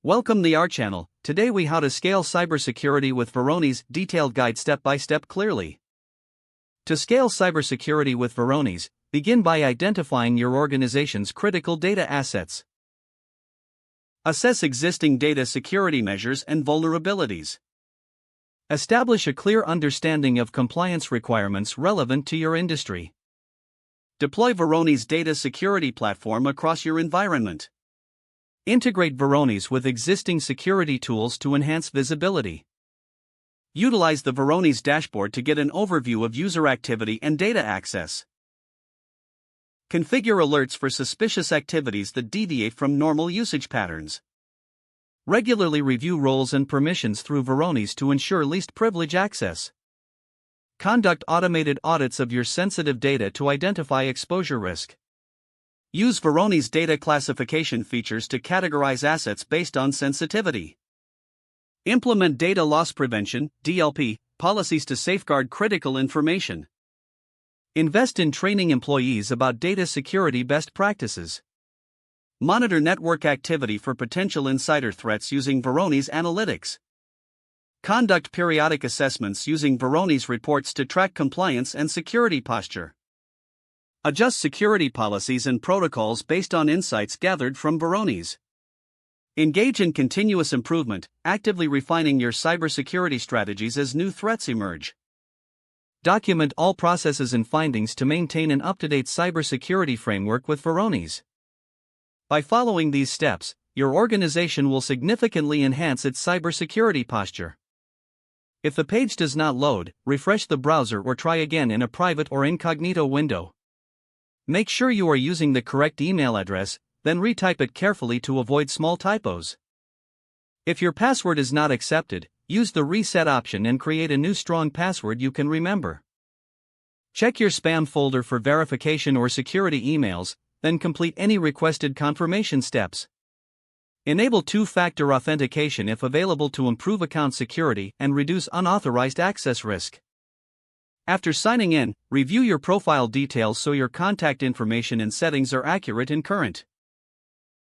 Welcome to our channel. Today we how to scale cybersecurity with Varonis detailed guide step by step clearly. To scale cybersecurity with Varonis, begin by identifying your organization's critical data assets. Assess existing data security measures and vulnerabilities. Establish a clear understanding of compliance requirements relevant to your industry. Deploy Varonis data security platform across your environment. Integrate Varonis with existing security tools to enhance visibility. Utilize the Varonis dashboard to get an overview of user activity and data access. Configure alerts for suspicious activities that deviate from normal usage patterns. Regularly review roles and permissions through Varonis to ensure least privilege access. Conduct automated audits of your sensitive data to identify exposure risk. Use Varonis data classification features to categorize assets based on sensitivity. Implement data loss prevention (DLP) policies to safeguard critical information. Invest in training employees about data security best practices. Monitor network activity for potential insider threats using Varonis analytics. Conduct periodic assessments using Varonis reports to track compliance and security posture. Adjust security policies and protocols based on insights gathered from Varonis. Engage in continuous improvement, actively refining your cybersecurity strategies as new threats emerge. Document all processes and findings to maintain an up-to-date cybersecurity framework with Varonis. By following these steps, your organization will significantly enhance its cybersecurity posture. If the page does not load, refresh the browser or try again in a private or incognito window. Make sure you are using the correct email address, then retype it carefully to avoid small typos. If your password is not accepted, use the reset option and create a new strong password you can remember. Check your spam folder for verification or security emails, then complete any requested confirmation steps. Enable two-factor authentication if available to improve account security and reduce unauthorized access risk. After signing in, review your profile details so your contact information and settings are accurate and current.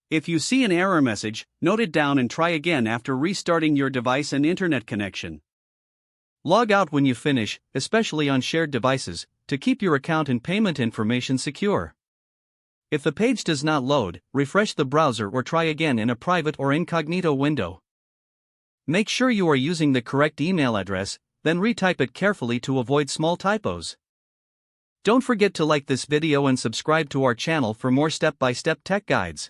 If you see an error message, note it down and try again after restarting your device and internet connection. Log out when you finish, especially on shared devices, to keep your account and payment information secure. If the page does not load, refresh the browser or try again in a private or incognito window. Make sure you are using the correct email address, then retype it carefully to avoid small typos. Don't forget to like this video and subscribe to our channel for more step-by-step tech guides.